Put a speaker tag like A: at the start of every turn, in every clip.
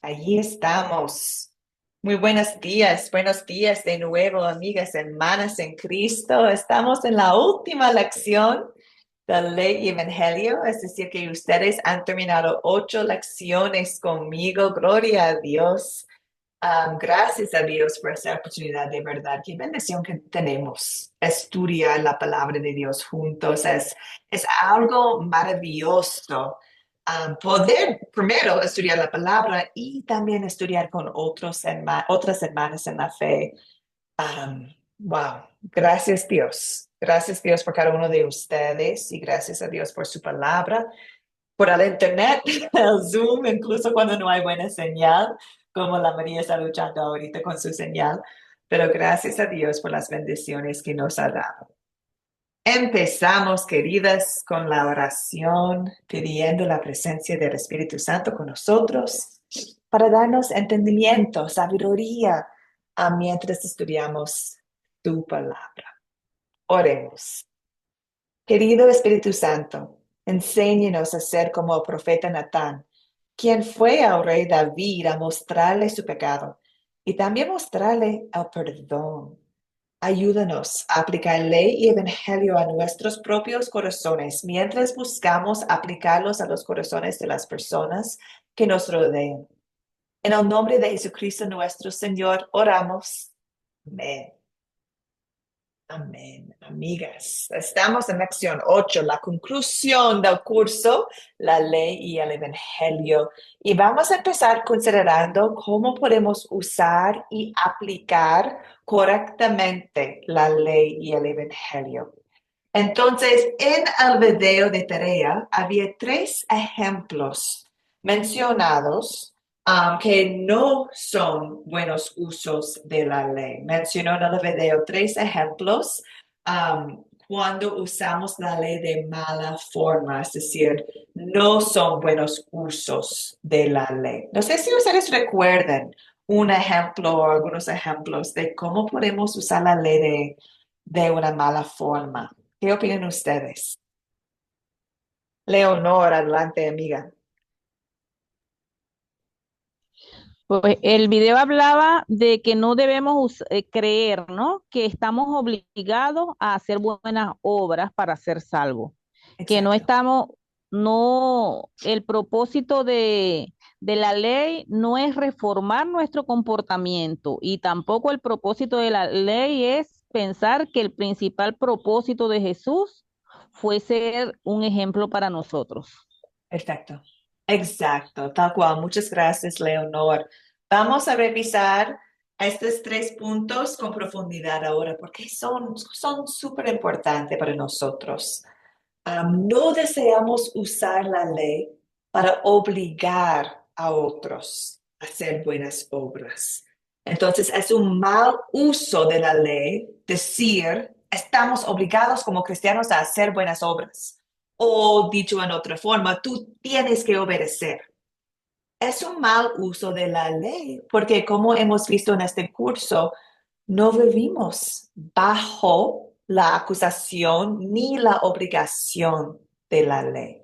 A: Allí estamos. Muy buenos días de nuevo, amigas, hermanas en Cristo. Estamos en la última lección de Ley y Evangelio, es decir, que ustedes han terminado 8 lecciones conmigo. Gloria a Dios. Gracias a Dios por esa oportunidad de verdad. Qué bendición que tenemos estudiar la palabra de Dios juntos. Es algo maravilloso. Poder primero estudiar la palabra y también estudiar con otras hermanas en la fe. Wow, gracias Dios. Gracias Dios por cada uno de ustedes y gracias a Dios por su palabra, por el internet, el Zoom, incluso cuando no hay buena señal, como la María está luchando ahorita con su señal. Pero gracias a Dios por las bendiciones que nos ha dado. Empezamos, queridas, con la oración, pidiendo la presencia del Espíritu Santo con nosotros para darnos entendimiento, sabiduría, mientras estudiamos tu palabra. Oremos. Querido Espíritu Santo, enséñenos a ser como el profeta Natán, quien fue al rey David a mostrarle su pecado y también mostrarle el perdón. Ayúdanos a aplicar ley y evangelio a nuestros propios corazones mientras buscamos aplicarlos a los corazones de las personas que nos rodean. En el nombre de Jesucristo nuestro Señor, oramos. Amén. Amén. Amigas, estamos en lección 8, la conclusión del curso, la ley y el evangelio. Y vamos a empezar considerando cómo podemos usar y aplicar correctamente la ley y el evangelio. Entonces, en el video de tarea había 3 ejemplos mencionados que no son buenos usos de la ley. Mencionó en el video 3 ejemplos cuando usamos la ley de mala forma, es decir, no son buenos usos de la ley. No sé si ustedes recuerdan un ejemplo o algunos ejemplos de cómo podemos usar la ley de una mala forma. ¿Qué opinan ustedes? Leonor, adelante, amiga.
B: Pues el video hablaba de que no debemos creer, ¿no? Que estamos obligados a hacer buenas obras para ser salvos. Que no
A: Exacto.
B: estamos, no, el propósito de la ley no es reformar nuestro comportamiento y tampoco el propósito de la ley es pensar que el principal propósito de Jesús fue ser un ejemplo para nosotros.
A: Perfecto. Exacto, tal cual. Muchas gracias, Leonor. Vamos a revisar estos 3 puntos con profundidad ahora porque son súper importantes para nosotros. No deseamos usar la ley para obligar a otros a hacer buenas obras. Entonces, es un mal uso de la ley decir, estamos obligados como cristianos a hacer buenas obras. O dicho en otra forma, tú tienes que obedecer. Es un mal uso de la ley, porque como hemos visto en este curso, no vivimos bajo la acusación ni la obligación de la ley.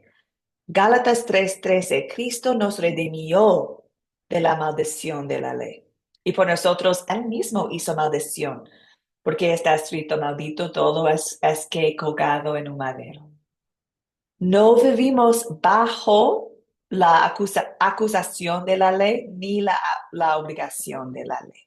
A: Gálatas 3:13, Cristo nos redimió de la maldición de la ley. Y por nosotros, Él mismo hizo maldición, porque está escrito, maldito todo es que colgado en un madero. No vivimos bajo la acusación de la ley ni la obligación de la ley.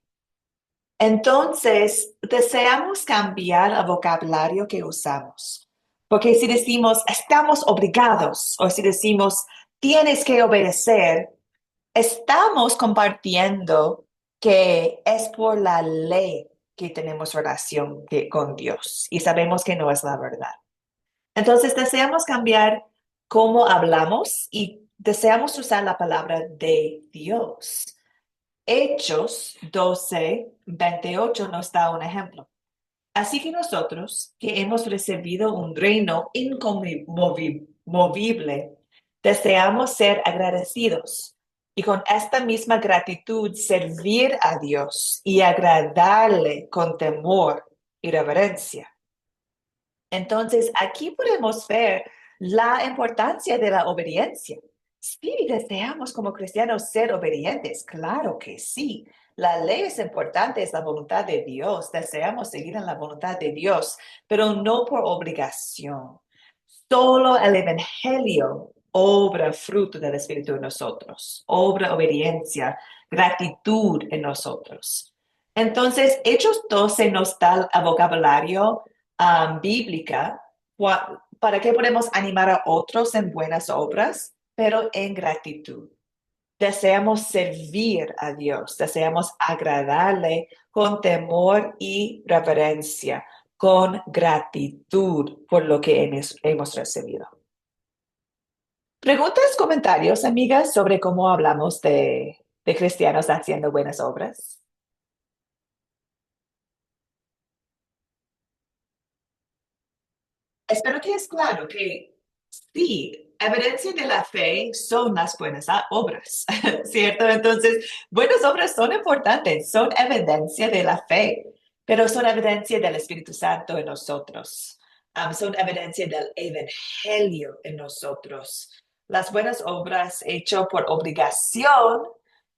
A: Entonces, deseamos cambiar el vocabulario que usamos. Porque si decimos estamos obligados o si decimos tienes que obedecer, estamos compartiendo que es por la ley que tenemos relación con Dios y sabemos que no es la verdad. Entonces, deseamos cambiar cómo hablamos y deseamos usar la palabra de Dios. Hechos 12:28 nos da un ejemplo. Así que nosotros, que hemos recibido un reino inconmovible, deseamos ser agradecidos y con esta misma gratitud servir a Dios y agradarle con temor y reverencia. Entonces, aquí podemos ver la importancia de la obediencia. Sí, deseamos como cristianos ser obedientes, claro que sí. La ley es importante, es la voluntad de Dios. Deseamos seguir en la voluntad de Dios, pero no por obligación. Solo el Evangelio obra fruto del Espíritu en nosotros, obra obediencia, gratitud en nosotros. Entonces, Hechos 12 nos da el vocabulario bíblica para que podemos animar a otros en buenas obras, pero en gratitud. Deseamos servir a Dios, deseamos agradarle con temor y reverencia, con gratitud por lo que hemos recibido. ¿Preguntas, comentarios, amigas, sobre cómo hablamos de cristianos haciendo buenas obras? Espero que es claro que sí, evidencia de la fe son las buenas obras, ¿cierto? Entonces, buenas obras son importantes, son evidencia de la fe, pero son evidencia del Espíritu Santo en nosotros. Son evidencia del Evangelio en nosotros. Las buenas obras hechas por obligación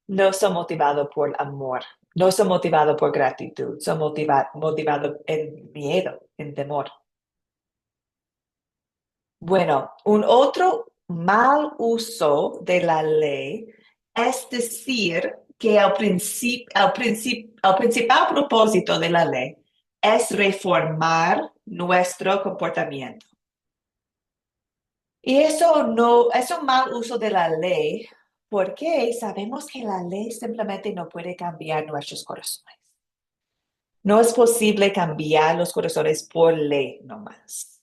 A: no son motivadas por amor, no son motivadas por gratitud, son motivadas en miedo, en temor. Bueno, un otro mal uso de la ley es decir que el principal propósito de la ley es reformar nuestro comportamiento. Y eso no es un mal uso de la ley porque sabemos que la ley simplemente no puede cambiar nuestros corazones. No es posible cambiar los corazones por ley nomás.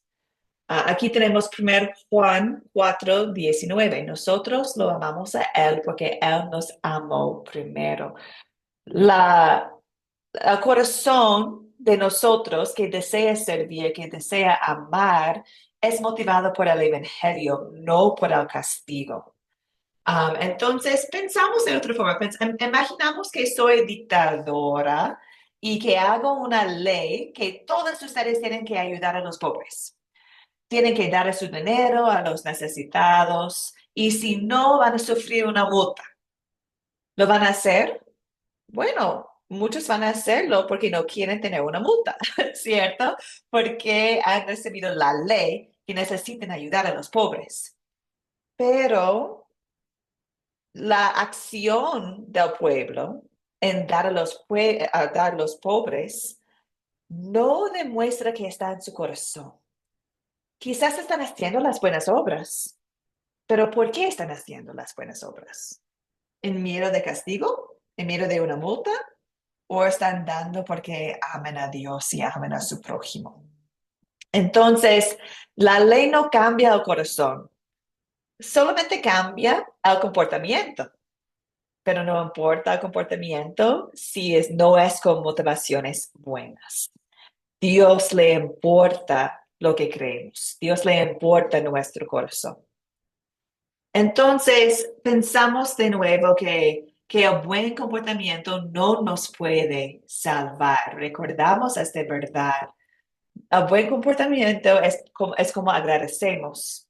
A: Aquí tenemos 1 Juan 4:19. Nosotros lo amamos a Él porque Él nos amó primero. La, el corazón de nosotros que desea servir, que desea amar, es motivado por el Evangelio, no por el castigo. Entonces, pensamos de otra forma. Imaginamos que soy dictadora y que hago una ley que todos ustedes tienen que ayudar a los pobres. Tienen que dar su dinero a los necesitados y si no, van a sufrir una multa. ¿Lo van a hacer? Bueno, muchos van a hacerlo porque no quieren tener una multa, ¿cierto? Porque han recibido la ley que necesitan ayudar a los pobres. Pero la acción del pueblo en dar a dar a los pobres no demuestra que está en su corazón. Quizás están haciendo las buenas obras, pero ¿por qué están haciendo las buenas obras? ¿En miedo de castigo? ¿En miedo de una multa? ¿O están dando porque aman a Dios y aman a su prójimo? Entonces, la ley no cambia el corazón, solamente cambia el comportamiento, pero no importa el comportamiento si no es con motivaciones buenas. Dios le importa lo que creemos, Dios le importa nuestro corazón. Entonces, pensamos de nuevo que el buen comportamiento no nos puede salvar. Recordamos esta verdad. El buen comportamiento es como agradecemos,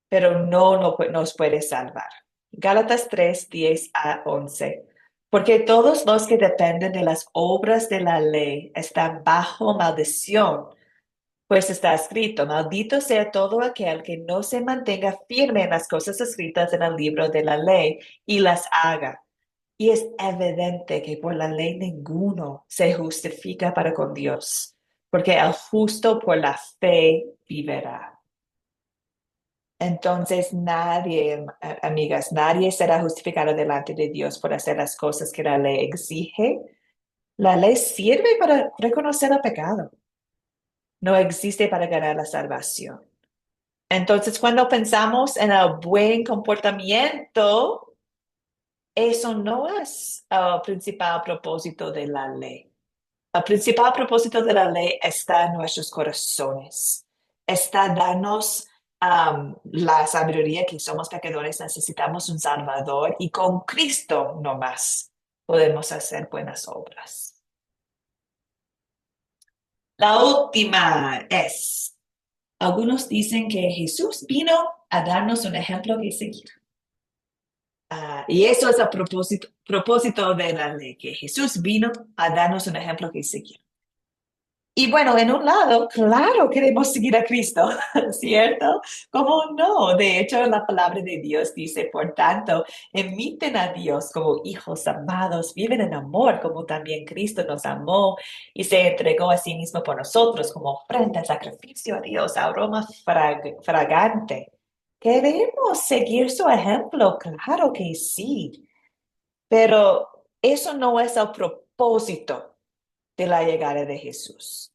A: pero no nos puede salvar. Gálatas 3:10-11. Porque todos los que dependen de las obras de la ley están bajo maldición. Pues está escrito, maldito sea todo aquel que no se mantenga firme en las cosas escritas en el libro de la ley y las haga. Y es evidente que por la ley ninguno se justifica para con Dios, porque el justo por la fe vivirá. Entonces nadie, amigas, nadie será justificado delante de Dios por hacer las cosas que la ley exige. La ley sirve para reconocer el pecado. No existe para ganar la salvación. Entonces, cuando pensamos en el buen comportamiento, eso no es el principal propósito de la ley. El principal propósito de la ley está en nuestros corazones. Está darnos la sabiduría que somos pecadores, necesitamos un Salvador y con Cristo no más podemos hacer buenas obras. La última es, algunos dicen que Jesús vino a darnos un ejemplo que seguir. Y eso es a propósito de la ley, que Jesús vino a darnos un ejemplo que seguir. Y bueno, en un lado, claro, queremos seguir a Cristo, ¿cierto? ¿Cómo no? De hecho, la palabra de Dios dice, por tanto, imiten a Dios como hijos amados, viven en amor, como también Cristo nos amó y se entregó a sí mismo por nosotros como ofrenda, sacrificio a Dios, aroma fragante. ¿Queremos seguir su ejemplo? Claro que sí, pero eso no es el propósito de la llegada de Jesús.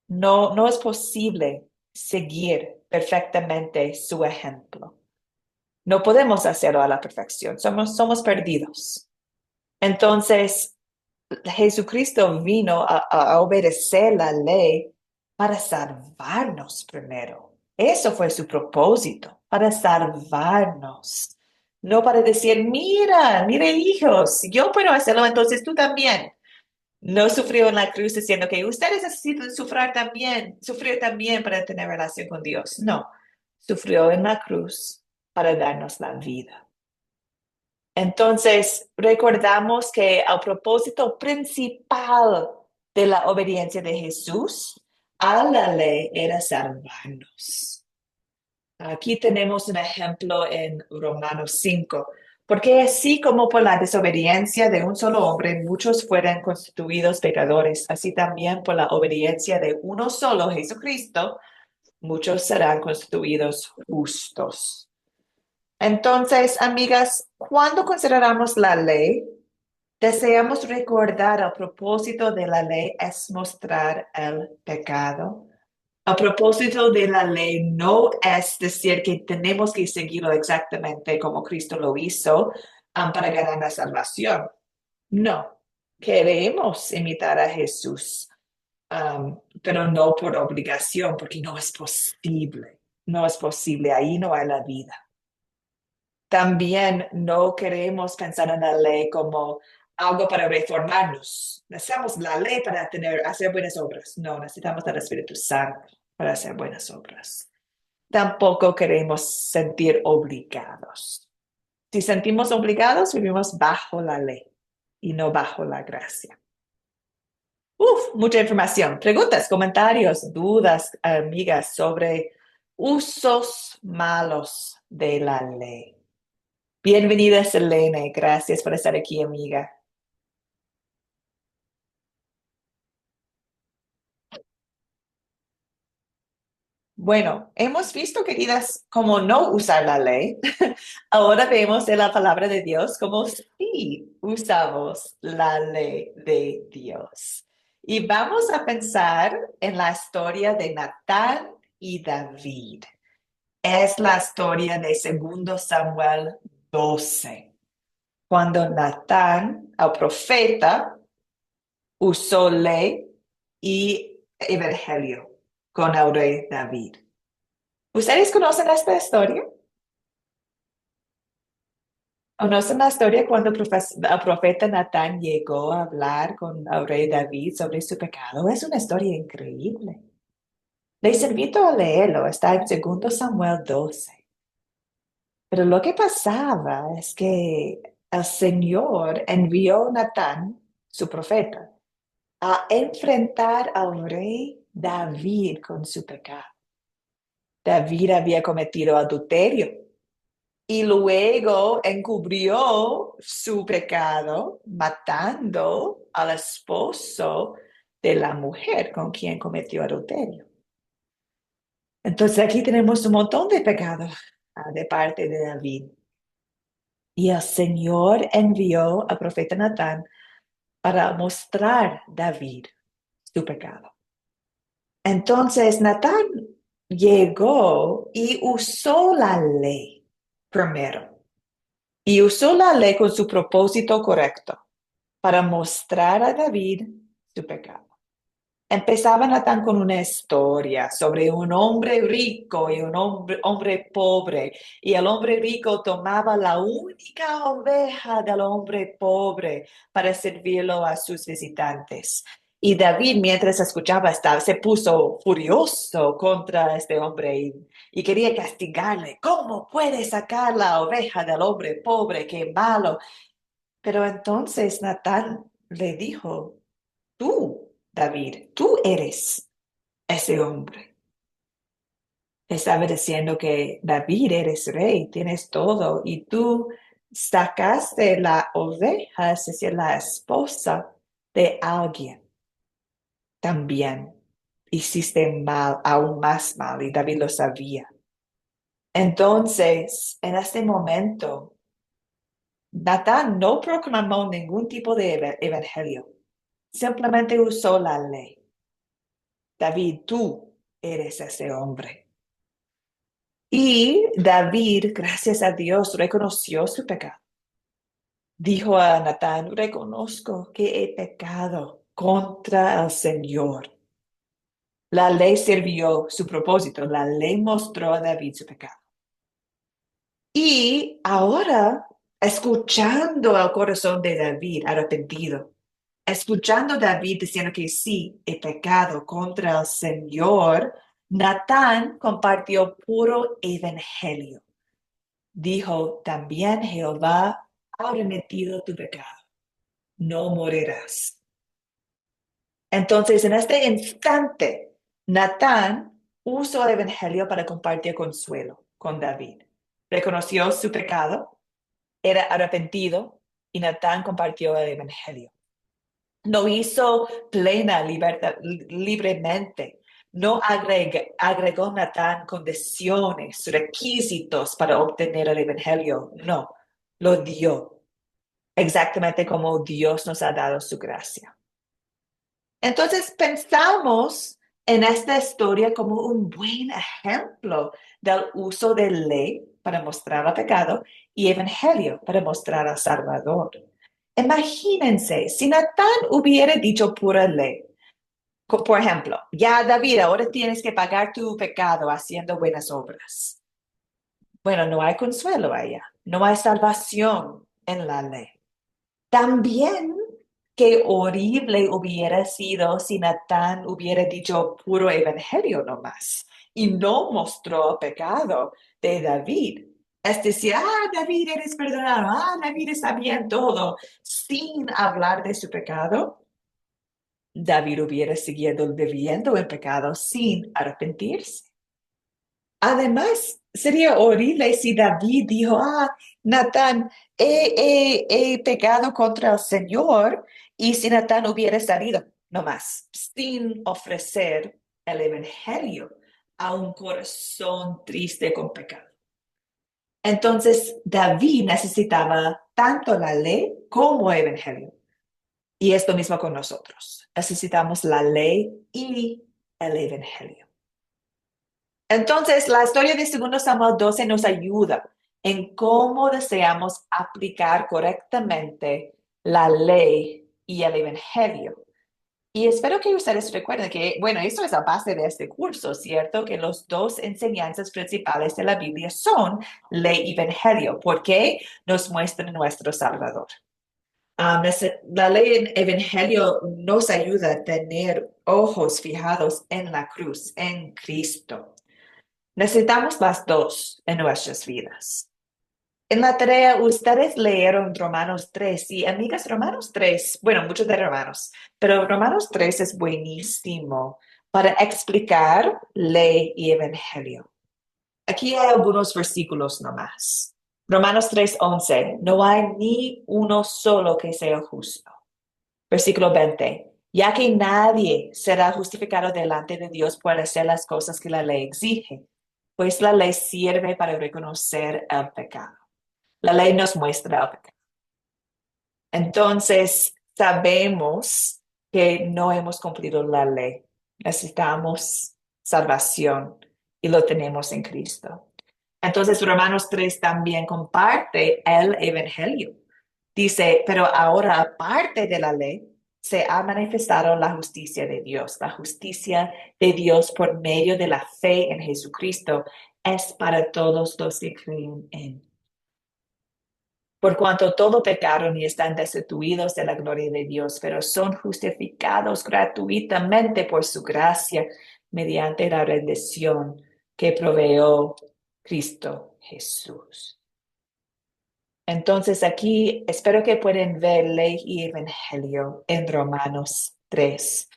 A: No, no es posible seguir perfectamente su ejemplo. No podemos hacerlo a la perfección. Somos perdidos. Entonces, Jesucristo vino a obedecer la ley para salvarnos primero. Eso fue su propósito, para salvarnos. No para decir, mira, mire hijos, yo puedo hacerlo, entonces tú también. No sufrió en la cruz diciendo que ustedes necesitan sufrir también para tener relación con Dios. No, sufrió en la cruz para darnos la vida. Entonces, recordamos que el propósito principal de la obediencia de Jesús a la ley era salvarnos. Aquí tenemos un ejemplo en Romanos 5, porque así como por la desobediencia de un solo hombre muchos fueron constituidos pecadores, así también por la obediencia de uno solo, Jesucristo, muchos serán constituidos justos. Entonces, amigas, cuando consideramos la ley, deseamos recordar el propósito de la ley es mostrar el pecado. A propósito de la ley, no es decir que tenemos que seguirlo exactamente como Cristo lo hizo, para ganar la salvación. No, queremos imitar a Jesús, pero no por obligación, porque no es posible. No es posible, ahí no hay la vida. También no queremos pensar en la ley como algo para reformarnos. Necesitamos la ley para hacer buenas obras. No, necesitamos el Espíritu Santo para hacer buenas obras. Tampoco queremos sentir obligados. Si sentimos obligados, vivimos bajo la ley y no bajo la gracia. Mucha información. Preguntas, comentarios, dudas, amigas, sobre usos malos de la ley. Bienvenida, Selene. Gracias por estar aquí, amiga. Bueno, hemos visto, queridas, cómo no usar la ley. Ahora vemos en la palabra de Dios cómo sí usamos la ley de Dios. Y vamos a pensar en la historia de Natán y David. Es la historia de 2 Samuel 12, cuando Natán, el profeta, usó ley y evangelio con el rey David. ¿Ustedes conocen esta historia? ¿Conocen la historia cuando el profeta Natán llegó a hablar con el rey David sobre su pecado? Es una historia increíble. Les invito a leerlo, está en 2 Samuel 12. Pero lo que pasaba es que el Señor envió a Natán, su profeta, a enfrentar al rey David con su pecado. David había cometido adulterio y luego encubrió su pecado matando al esposo de la mujer con quien cometió adulterio. Entonces aquí tenemos un montón de pecados de parte de David. Y el Señor envió al profeta Natán para mostrar a David su pecado. Entonces Natán llegó y usó la ley primero. Y usó la ley con su propósito correcto para mostrar a David su pecado. Empezaba Natán con una historia sobre un hombre rico y un hombre pobre. Y el hombre rico tomaba la única oveja del hombre pobre para servirlo a sus visitantes. Y David, mientras escuchaba, se puso furioso contra este hombre y quería castigarle. ¿Cómo puede sacar la oveja del hombre pobre? ¡Qué malo! Pero entonces Natán le dijo, tú, David, tú eres ese hombre. Estaba diciendo que David eres rey, tienes todo, y tú sacaste la oveja, es decir, la esposa de alguien. También hiciste mal, aún más mal, y David lo sabía. Entonces, en este momento, Natán no proclamó ningún tipo de evangelio, simplemente usó la ley. David, tú eres ese hombre. Y David, gracias a Dios, reconoció su pecado. Dijo a Natán, reconozco que he pecado contra el Señor. La ley sirvió su propósito, la ley mostró a David su pecado. Y ahora, escuchando el corazón de David arrepentido, escuchando a David diciendo que sí, he pecado contra el Señor, Natán compartió puro evangelio. Dijo, también Jehová ha remitido tu pecado, no morirás. Entonces, en este instante, Natán usó el evangelio para compartir consuelo con David. Reconoció su pecado, era arrepentido y Natán compartió el evangelio. Lo hizo plena libertad, libremente. No agregó Natán condiciones, requisitos para obtener el evangelio. No, lo dio exactamente como Dios nos ha dado su gracia. Entonces pensamos en esta historia como un buen ejemplo del uso de ley para mostrar el pecado y evangelio para mostrar al Salvador. Imagínense si Natán hubiera dicho pura ley. Por ejemplo, ya David, ahora tienes que pagar tu pecado haciendo buenas obras. Bueno, no hay consuelo allá, no hay salvación en la ley. También qué horrible hubiera sido si Natán hubiera dicho puro evangelio nomás y no mostró el pecado de David. Es decir, David, eres perdonado, David está bien todo, sin hablar de su pecado. David hubiera seguido viviendo en pecado sin arrepentirse. Además, sería horrible si David dijo, Natán, he pecado contra el Señor, y si Natán hubiera salido nomás, sin ofrecer el Evangelio a un corazón triste con pecado. Entonces, David necesitaba tanto la ley como el Evangelio. Y es lo mismo con nosotros. Necesitamos la ley y el Evangelio. Entonces, la historia de 2 Samuel 12 nos ayuda en cómo deseamos aplicar correctamente la ley y el evangelio. Y espero que ustedes recuerden que, bueno, eso es la base de este curso, ¿cierto? Que las dos enseñanzas principales de la Biblia son ley y evangelio, porque nos muestran nuestro Salvador. La ley en evangelio nos ayuda a tener ojos fijados en la cruz, en Cristo. Necesitamos las dos en nuestras vidas. En la tarea, ustedes leyeron Romanos 3 y amigas, Romanos 3, bueno, muchos de Romanos, pero Romanos 3 es buenísimo para explicar ley y evangelio. Aquí hay algunos versículos nomás. Romanos 3:11, no hay ni uno solo que sea justo. Versículo 20, ya que nadie será justificado delante de Dios por hacer las cosas que la ley exige, pues la ley sirve para reconocer el pecado. La ley nos muestra el pecado. Entonces, sabemos que no hemos cumplido la ley. Necesitamos salvación y lo tenemos en Cristo. Entonces, Romanos 3 también comparte el Evangelio. Dice, pero ahora, aparte de la ley, se ha manifestado la justicia de Dios. La justicia de Dios por medio de la fe en Jesucristo es para todos los que creen en. Por cuanto todo pecaron y están destituidos de la gloria de Dios, pero son justificados gratuitamente por su gracia mediante la redención que proveyó Cristo Jesús. Entonces aquí espero que pueden ver ley y evangelio en Romanos 3.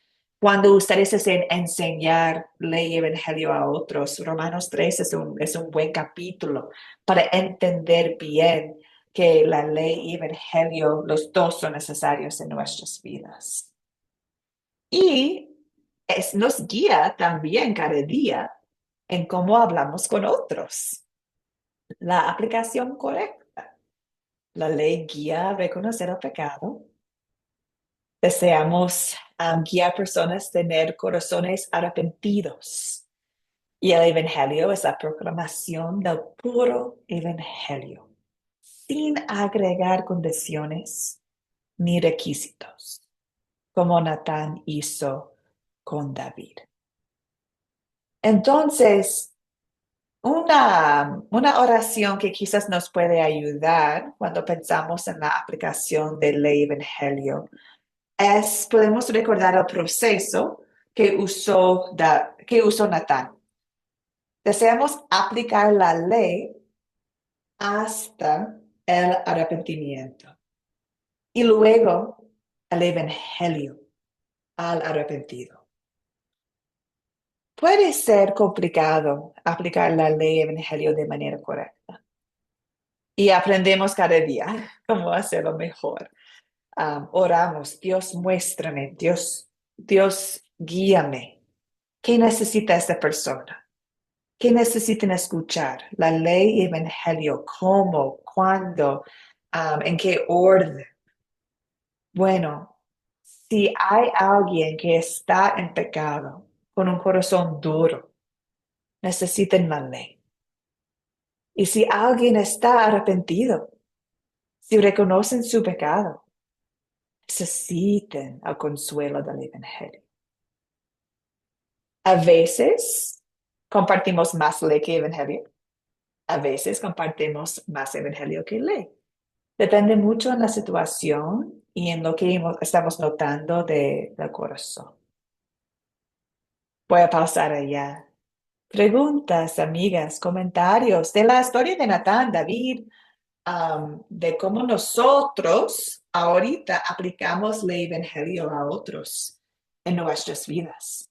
A: Cuando ustedes deseen enseñar ley y evangelio a otros, Romanos 3 es un buen capítulo para entender bien que la ley y evangelio, los dos son necesarios en nuestras vidas. Y nos guía también cada día en cómo hablamos con otros, la aplicación correcta. La ley guía a reconocer el pecado. Deseamos guiar personas a tener corazones arrepentidos. Y el Evangelio es la proclamación del puro Evangelio, sin agregar condiciones ni requisitos, como Natán hizo con David. Entonces, una oración que quizás nos puede ayudar cuando pensamos en la aplicación del Evangelio podemos recordar el proceso que usó Natán. Deseamos aplicar la ley hasta el arrepentimiento y luego el evangelio al arrepentido. Puede ser complicado aplicar la ley y evangelio de manera correcta y aprendemos cada día cómo hacerlo mejor. Oramos, Dios, muéstrame, Dios, guíame. ¿Qué necesita esta persona? ¿Qué necesitan escuchar? La ley y evangelio, cómo, cuándo, en qué orden. Bueno, si hay alguien que está en pecado, con un corazón duro, necesitan la ley. Y si alguien está arrepentido, si reconocen su pecado, necesitan el consuelo del evangelio. A veces compartimos más ley que evangelio. A veces compartimos más evangelio que ley. Depende mucho en la situación y en lo que estamos notando del corazón. Voy a pausar allá. Preguntas, amigas, comentarios de la historia de Natán, David, de cómo nosotros ahorita aplicamos el evangelio a otros en nuestras vidas.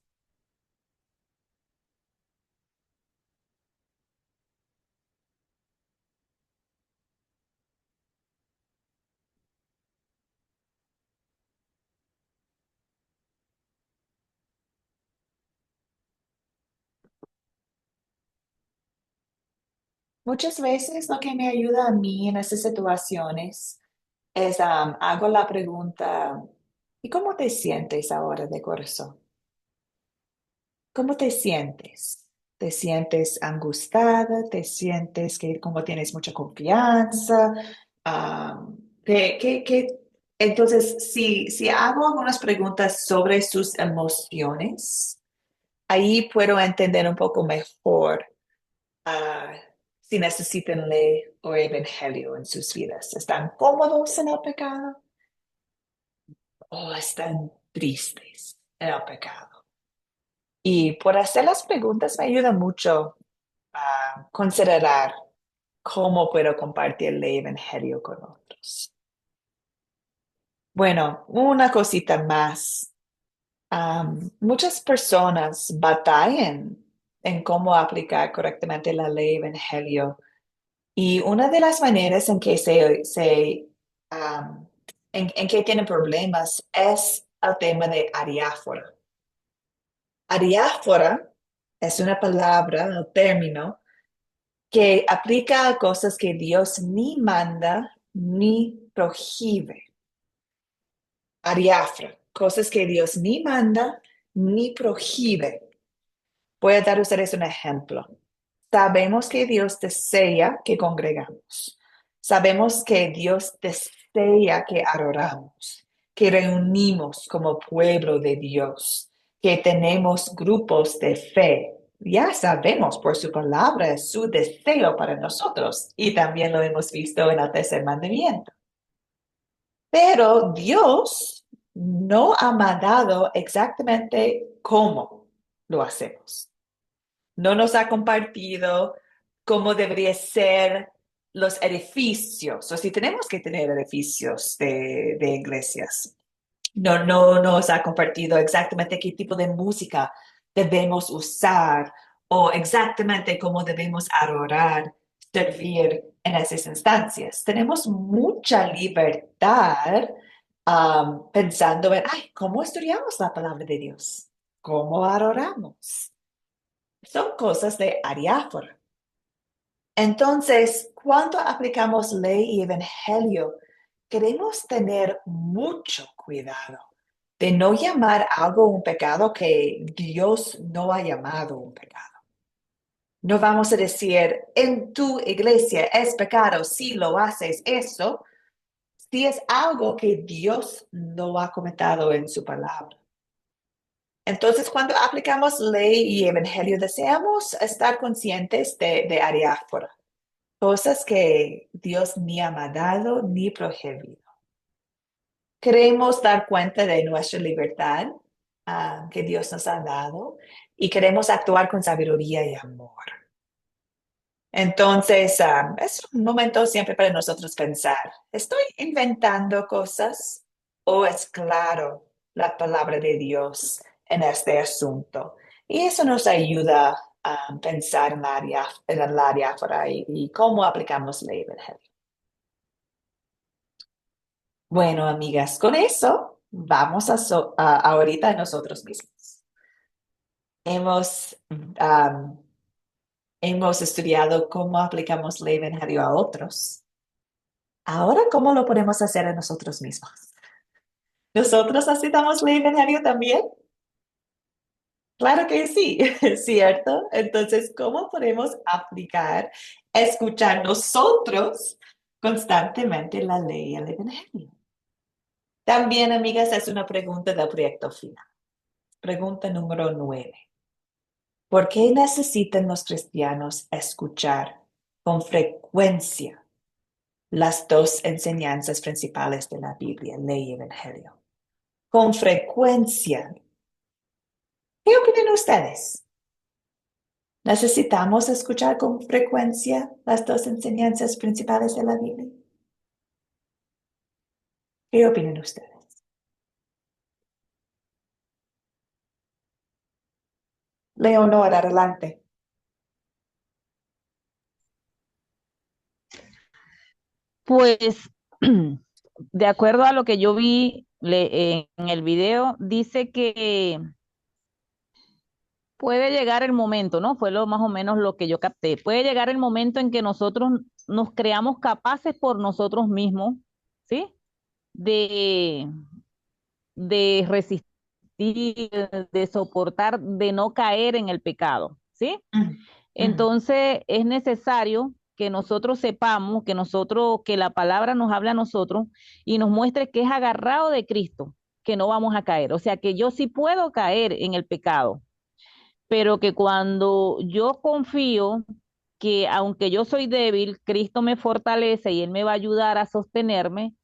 A: Muchas veces lo que me ayuda a mí en esas situaciones es, hago la pregunta, ¿y cómo te sientes ahora de corazón? ¿Cómo te sientes? ¿Te sientes angustiada? ¿Te sientes que como tienes mucha confianza? Entonces, si hago algunas preguntas sobre sus emociones, ahí puedo entender un poco mejor ah, si necesitan ley o evangelio en sus vidas. ¿Están cómodos en el pecado o están tristes en el pecado? Y por hacer las preguntas me ayuda mucho a considerar cómo puedo compartir el evangelio con otros. Bueno, una cosita más. Muchas personas batallan en cómo aplicar correctamente la ley evangelio. Y una de las maneras en que en que tienen problemas es el tema de ariáfora. Ariáfora es una palabra, un término, que aplica a cosas que Dios ni manda ni prohíbe. Ariáfora, cosas que Dios ni manda ni prohíbe. Voy a dar a ustedes un ejemplo. Sabemos que Dios desea que congregamos. Sabemos que Dios desea que adoramos, que reunimos como pueblo de Dios, que tenemos grupos de fe. ya sabemos por su palabra su deseo para nosotros y también lo hemos visto en el tercer mandamiento. Pero Dios no ha mandado exactamente cómo lo hacemos. No nos ha compartido cómo debería ser los edificios, o si tenemos que tener edificios de iglesias. No nos ha compartido exactamente qué tipo de música debemos usar o exactamente cómo debemos adorar, servir en esas instancias. Tenemos mucha libertad pensando en, ay, ¿cómo estudiamos la palabra de Dios? ¿Cómo adoramos? Son cosas de adiáfora. Entonces, cuando aplicamos ley y evangelio, queremos tener mucho cuidado de no llamar algo un pecado que Dios no ha llamado un pecado. No vamos a decir, en tu iglesia es pecado si lo haces eso, si es algo que Dios no ha comentado en su palabra. Entonces, cuando aplicamos ley y evangelio, deseamos estar conscientes de adiáfora, cosas que Dios ni ha mandado ni prohibido. Queremos dar cuenta de nuestra libertad que Dios nos ha dado y queremos actuar con sabiduría y amor. Entonces, es un momento siempre para nosotros pensar, ¿estoy inventando cosas o es claro la palabra de Dios en este asunto? Y eso nos ayuda a pensar en el área afuera y cómo aplicamos la evangelio. Bueno, amigas, con eso vamos ahorita a nosotros mismos. Hemos, um, hemos estudiado cómo aplicamos la evangelio a otros. Ahora, ¿cómo lo podemos hacer a nosotros mismos? ¿Nosotros aceptamos la evangelio también? Claro que sí, ¿cierto? Entonces, ¿cómo podemos aplicar, escuchar nosotros constantemente la ley y el evangelio? También, amigas, es una pregunta del proyecto final. Pregunta número 9. ¿Por qué necesitan los cristianos escuchar con frecuencia las dos enseñanzas principales de la Biblia, ley y evangelio? Con frecuencia. ¿Qué opinan ustedes? ¿Necesitamos escuchar con frecuencia las dos enseñanzas principales de la Biblia? ¿Qué opinan ustedes? Leonor, adelante.
B: Pues, de acuerdo a lo que yo vi en el video, dice que puede llegar el momento, ¿no? Fue lo más o menos lo que yo capté. Puede llegar el momento en que nosotros nos creamos capaces por nosotros mismos, ¿sí? De, de resistir, de soportar, de no caer en el pecado, ¿sí?
A: Mm, mm,
B: Entonces es necesario que nosotros sepamos, que la palabra nos habla a nosotros y nos muestre que es agarrado de Cristo, que no vamos a caer. O sea, que yo sí puedo caer en el pecado, pero que cuando yo confío que aunque yo soy débil, Cristo me fortalece y Él me va a ayudar a sostenerme,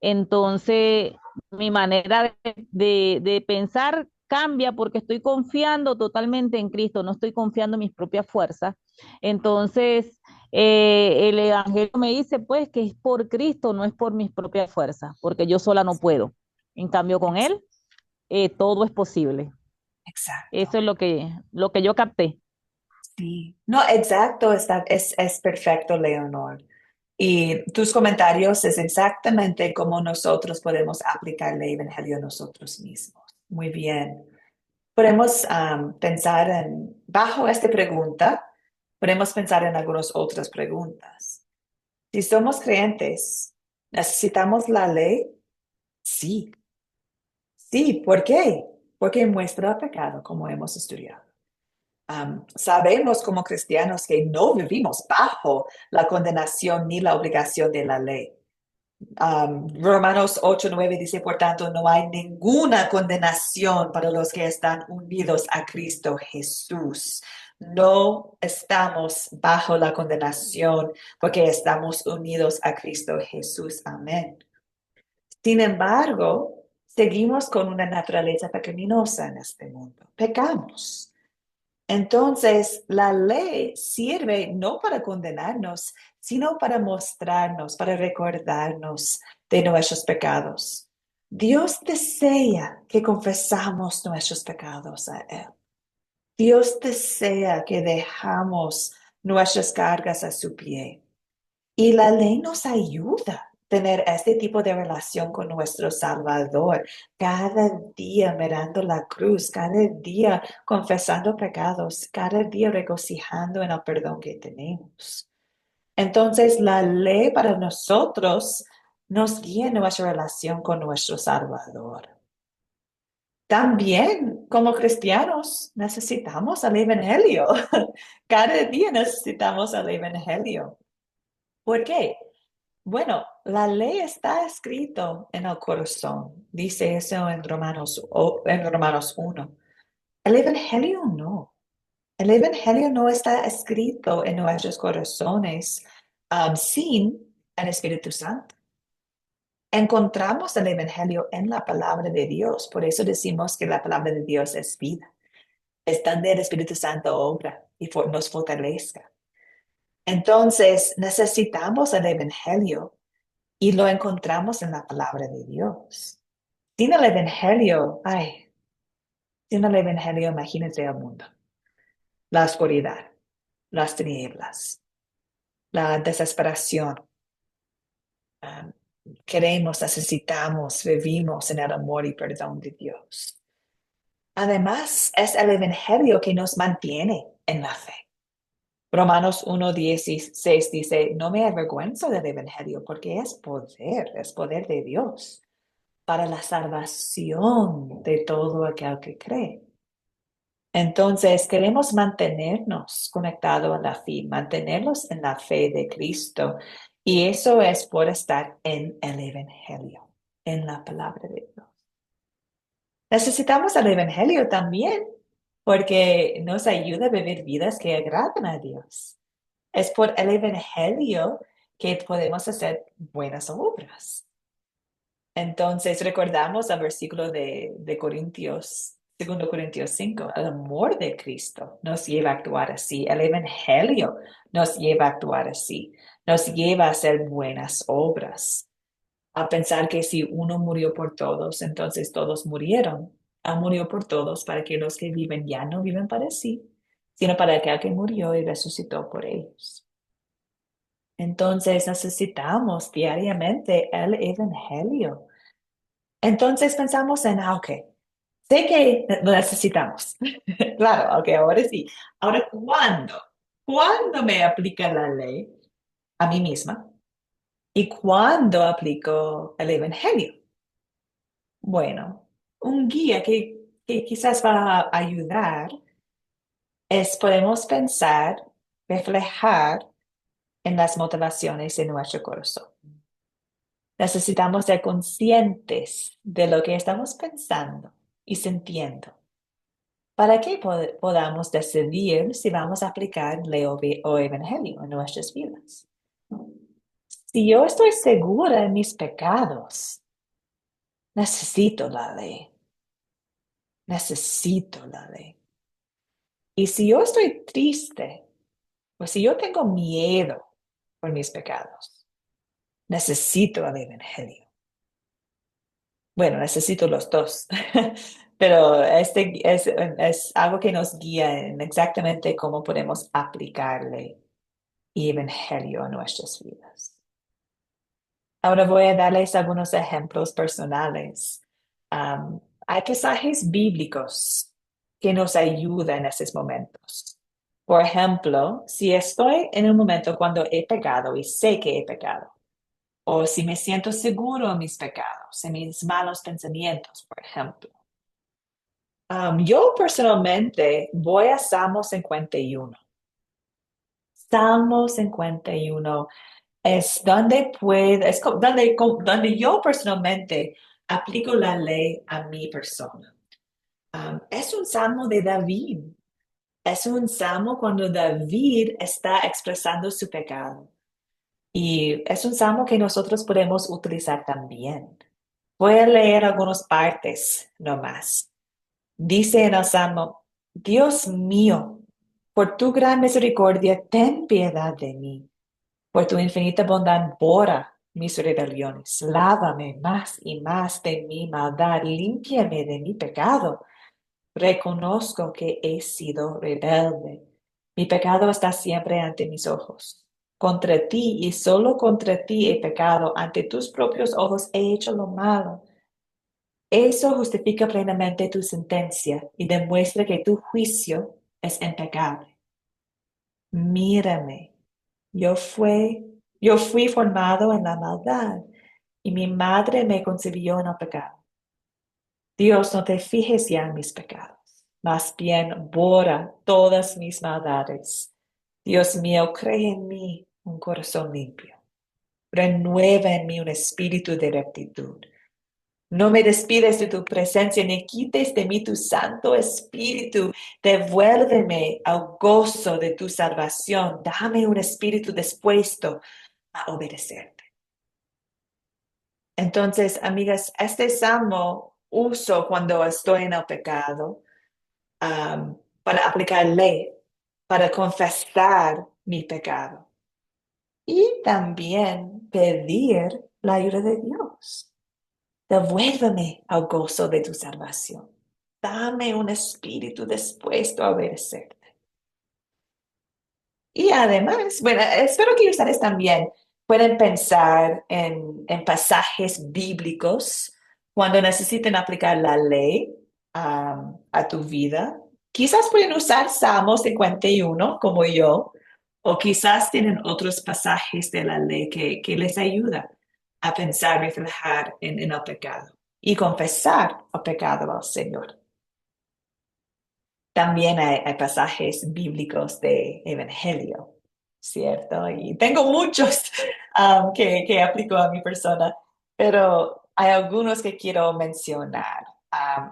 B: entonces mi manera de pensar cambia porque estoy confiando totalmente en Cristo, no estoy confiando en mis propias fuerzas. Entonces, el Evangelio me dice pues que es por Cristo, no es por mis propias fuerzas, porque yo sola no puedo. En cambio, con
A: ex-
B: Él, todo es posible. Eso
A: Exacto.
B: es lo que yo capté.
A: Sí. No, exacto, es perfecto, Leonor. Y tus comentarios es exactamente cómo nosotros podemos aplicar el evangelio a nosotros mismos. Muy bien. Podemos pensar bajo esta pregunta, podemos pensar en algunas otras preguntas. Si somos creyentes, ¿necesitamos la ley? Sí. Sí, ¿por qué? Porque muestra pecado, como hemos estudiado. Sabemos como cristianos que no vivimos bajo la condenación ni la obligación de la ley. Romanos 8:9 dice, por tanto, no hay ninguna condenación para los que están unidos a Cristo Jesús. No estamos bajo la condenación porque estamos unidos a Cristo Jesús. Amén. Sin embargo, seguimos con una naturaleza pecaminosa en este mundo. Pecamos. Entonces, la ley sirve no para condenarnos, sino para mostrarnos, para recordarnos de nuestros pecados. Dios desea que confesamos nuestros pecados a Él. Dios desea que dejamos nuestras cargas a su pie. Y la ley nos ayuda a tener este tipo de relación con nuestro Salvador, cada día mirando la cruz, cada día confesando pecados, cada día regocijando en el perdón que tenemos. Entonces, la ley para nosotros nos guía en nuestra relación con nuestro Salvador. También, como cristianos, necesitamos el Evangelio. Cada día necesitamos el Evangelio. ¿Por qué? Bueno, la ley está escrito en el corazón, dice eso en Romanos 1. El Evangelio no. El Evangelio no está escrito en nuestros corazones sin el Espíritu Santo. Encontramos el Evangelio en la palabra de Dios, por eso decimos que la palabra de Dios es vida. Es donde el Espíritu Santo obra y nos fortalezca. Entonces, necesitamos el Evangelio y lo encontramos en la palabra de Dios. Sin el Evangelio, sin el Evangelio, imagínate el mundo, la oscuridad, las tinieblas, la desesperación. Um, Queremos, necesitamos, vivimos en el amor y perdón de Dios. Además, es el Evangelio que nos mantiene en la fe. Romanos 1:16 dice, no me avergüenzo del Evangelio porque es poder de Dios para la salvación de todo aquel que cree. Entonces, queremos mantenernos conectados a la fe, mantenernos en la fe de Cristo. Y eso es por estar en el Evangelio, en la palabra de Dios. Necesitamos el Evangelio también porque nos ayuda a vivir vidas que agradan a Dios. Es por el Evangelio que podemos hacer buenas obras. Entonces recordamos el versículo de Corintios, 2 Corintios 5, el amor de Cristo nos lleva a actuar así, el Evangelio nos lleva a actuar así, nos lleva a hacer buenas obras, a pensar que si uno murió por todos, entonces todos murieron. Él murió por todos para que los que viven ya no viven para sí, sino para aquel que murió y resucitó por ellos. Entonces necesitamos diariamente el Evangelio. Entonces pensamos en, ok, sé que lo necesitamos. Claro, ok, ahora sí. Ahora, ¿cuándo? ¿Cuándo me aplica la ley a mí misma? ¿Y cuándo aplico el Evangelio? Bueno, un guía que quizás va a ayudar es podemos pensar, reflejar en las motivaciones de nuestro corazón. Necesitamos ser conscientes de lo que estamos pensando y sintiendo para que podamos decidir si vamos a aplicar ley o evangelio en nuestras vidas. Si yo estoy segura de mis pecados, necesito la ley. Necesito la ley. Y si yo estoy triste, o si yo tengo miedo por mis pecados, necesito el evangelio. Bueno, necesito los dos, pero este es algo que nos guía en exactamente cómo podemos aplicarle evangelio a nuestras vidas. Ahora voy a darles algunos ejemplos personales. Hay pasajes bíblicos que nos ayudan en esos momentos. Por ejemplo, si estoy en un momento cuando he pecado y sé que he pecado, o si me siento seguro en mis pecados, en mis malos pensamientos, por ejemplo. Yo personalmente voy a Salmo 51. Salmo 51 es donde donde yo personalmente aplico la ley a mi persona. Es un salmo de David. Es un salmo cuando David está expresando su pecado. Y es un salmo que nosotros podemos utilizar también. Voy a leer algunas partes nomás. Dice en el salmo, Dios mío, por tu gran misericordia, ten piedad de mí. Por tu infinita bondad, borra mis rebeliones. Lávame más y más de mi maldad. Límpiame de mi pecado. Reconozco que he sido rebelde. Mi pecado está siempre ante mis ojos. Contra ti y solo contra ti he pecado. Ante tus propios ojos he hecho lo malo. Eso justifica plenamente tu sentencia y demuestra que tu juicio es impecable. Mírame. Yo fui formado en la maldad y mi madre me concibió en el pecado. Dios, no te fijes ya en mis pecados, más bien borra todas mis maldades. Dios mío, cree en mí un corazón limpio. Renueva en mí un espíritu de rectitud. No me despides de tu presencia, ni quites de mí tu Santo Espíritu. Devuélveme al gozo de tu salvación. Dame un espíritu dispuesto a obedecerte. Entonces, amigas, este salmo uso cuando estoy en el pecado, para aplicar ley, para confesar mi pecado y también pedir la ayuda de Dios. Devuélveme al gozo de tu salvación. Dame un espíritu dispuesto a obedecerte. Y además, bueno, espero que ustedes también pueden pensar en pasajes bíblicos cuando necesiten aplicar la ley a tu vida. Quizás pueden usar Salmo 51 como yo, o quizás tienen otros pasajes de la ley que les ayuda a pensar, reflejar en el pecado y confesar el pecado al Señor. También hay pasajes bíblicos de Evangelio, ¿cierto? Y tengo muchos que aplico a mi persona, pero hay algunos que quiero mencionar.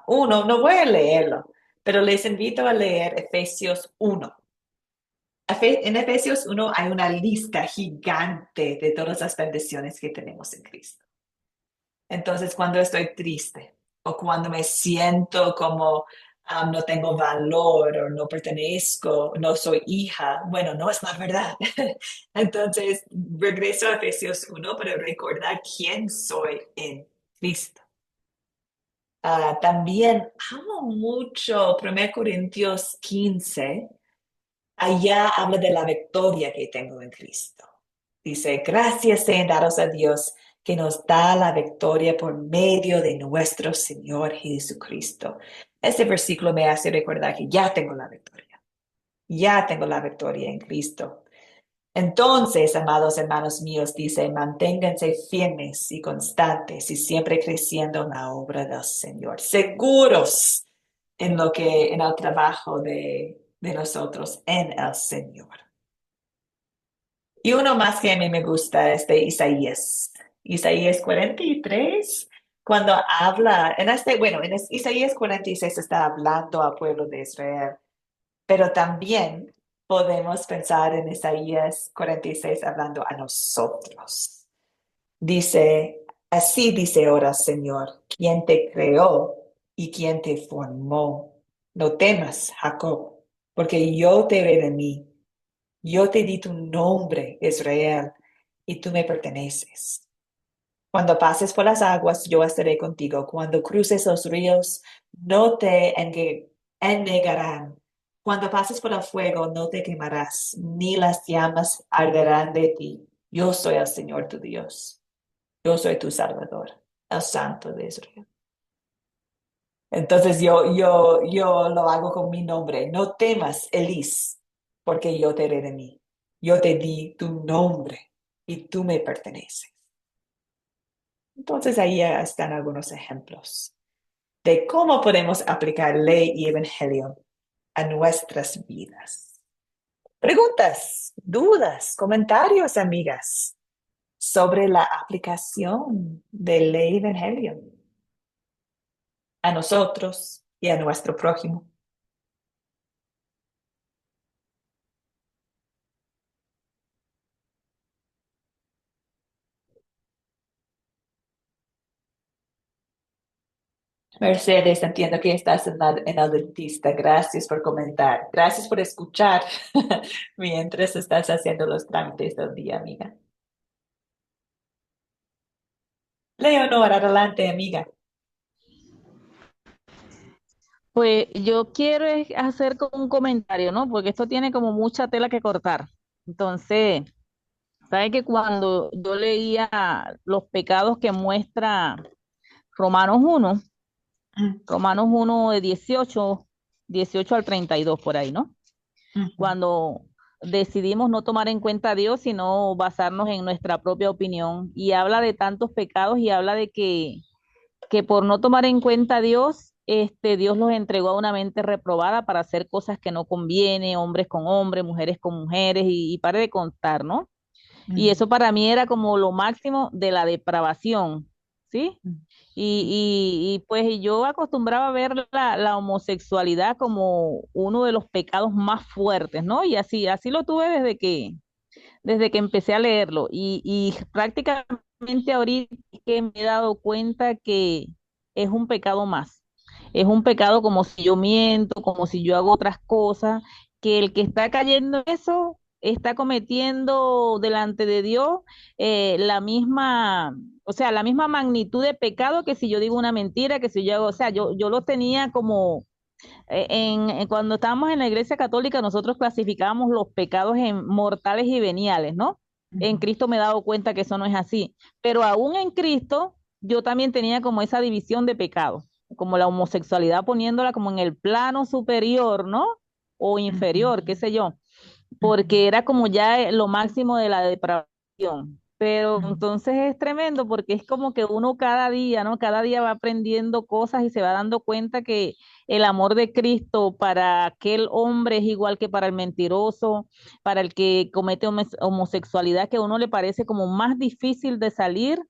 A: Uno, no voy a leerlo, pero les invito a leer Efesios 1. En Efesios 1 hay una lista gigante de todas las bendiciones que tenemos en Cristo. Entonces, cuando estoy triste o cuando me siento como no tengo valor o no pertenezco, no soy hija, bueno, no es la verdad. Entonces, regreso a Efesios 1 para recordar quién soy en Cristo. También amo mucho 1 Corintios 15. Allá habla de la victoria que tengo en Cristo. Dice, gracias sean dados a Dios que nos da la victoria por medio de nuestro Señor Jesucristo. Este versículo me hace recordar que ya tengo la victoria. Ya tengo la victoria en Cristo. Entonces, amados hermanos míos, dice, manténganse firmes y constantes y siempre creciendo en la obra del Señor, seguros en el trabajo de nosotros en el Señor. Y uno más que a mí me gusta es de Isaías. Isaías 43, cuando habla, en Isaías 46 está hablando al pueblo de Israel, pero también podemos pensar en Isaías 46 hablando a nosotros. Dice, así dice ahora, Señor, quien te creó y quien te formó. No temas, Jacob, porque yo te redimí. Yo te di tu nombre, Israel, y tú me perteneces. Cuando pases por las aguas, yo estaré contigo. Cuando cruces los ríos, no te enegarán. Cuando pases por el fuego, no te quemarás, ni las llamas arderán de ti. Yo soy el Señor tu Dios. Yo soy tu Salvador, el Santo de Israel. Entonces yo lo hago con mi nombre. No temas, Elis, porque yo te redimí. Yo te di tu nombre y tú me perteneces. Entonces ahí están algunos ejemplos de cómo podemos aplicar ley y evangelio a nuestras vidas. Preguntas, dudas, comentarios, amigas, sobre la aplicación de ley y evangelio a nosotros y a nuestro prójimo. Mercedes, entiendo que estás en el dentista. Gracias por comentar. Gracias por escuchar mientras estás haciendo los trámites del día, amiga. Leonor, adelante, amiga.
B: Pues yo quiero es hacer como un comentario, ¿no? Porque esto tiene como mucha tela que cortar. Entonces, ¿sabe que cuando yo leía los pecados que muestra Romanos uno,
A: Mm,
B: Romanos uno de 18 al 32 por ahí, ¿no?
A: ujú,
B: Cuando decidimos no tomar en cuenta a Dios, sino basarnos en nuestra propia opinión. Y habla de tantos pecados y habla de que por no tomar en cuenta a Dios, Dios los entregó a una mente reprobada para hacer cosas que no conviene, hombres con hombres, mujeres con mujeres, y pare de contar, ¿no? Y
A: mm,
B: eso para mí era como lo máximo de la depravación, ¿sí?
A: mm,
B: Y pues yo acostumbraba a ver la homosexualidad como uno de los pecados más fuertes, ¿no? Y así lo tuve desde que empecé a leerlo. Y prácticamente ahorita es que me he dado cuenta que es un pecado más. Es un pecado como si yo miento, como si yo hago otras cosas, que el que está cayendo en eso está cometiendo delante de Dios la misma, o sea, la misma magnitud de pecado que si yo digo una mentira, que si yo hago, o sea, yo lo tenía como cuando estábamos en la Iglesia Católica, nosotros clasificábamos los pecados en mortales y veniales, ¿no? En
A: mm,
B: Cristo me he dado cuenta que eso no es así. Pero aún en Cristo, yo también tenía como esa división de pecados, como la homosexualidad poniéndola como en el plano superior, ¿no? O
A: mm,
B: inferior, qué sé yo,
A: mm,
B: porque era como ya lo máximo de la depravación. Pero
A: mm.
B: entonces es tremendo porque es como que uno cada día, ¿no? Cada día va aprendiendo cosas y se va dando cuenta que el amor de Cristo para aquel hombre es igual que para el mentiroso, para el que comete homosexualidad, que a uno le parece como más difícil de salir.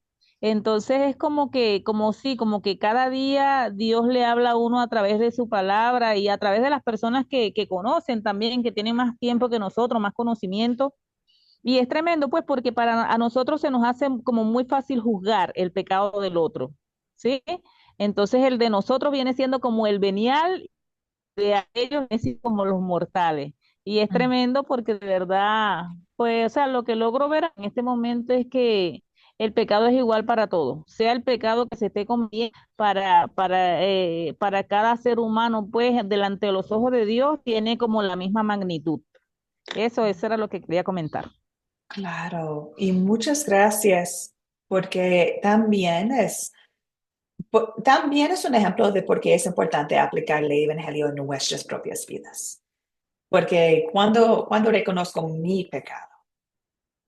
B: Entonces es como que, como sí, como que cada día Dios le habla a uno a través de su palabra y a través de las personas que conocen también, que tienen más tiempo que nosotros, más conocimiento. Y es tremendo, pues, porque para a nosotros se nos hace como muy fácil juzgar el pecado del otro, ¿sí? Entonces el de nosotros viene siendo como el venial, de a ellos viene siendo como los mortales. Y es
A: Mm.
B: tremendo porque de verdad, pues, o sea, lo que logro ver en este momento es que el pecado es igual para todos, sea el pecado que se esté cometiendo para cada ser humano, pues, delante de los ojos de Dios, tiene como la misma magnitud. Eso era lo que quería comentar.
A: Claro, y muchas gracias, porque también es un ejemplo de por qué es importante aplicar el Evangelio en nuestras propias vidas. Porque cuando reconozco mi pecado,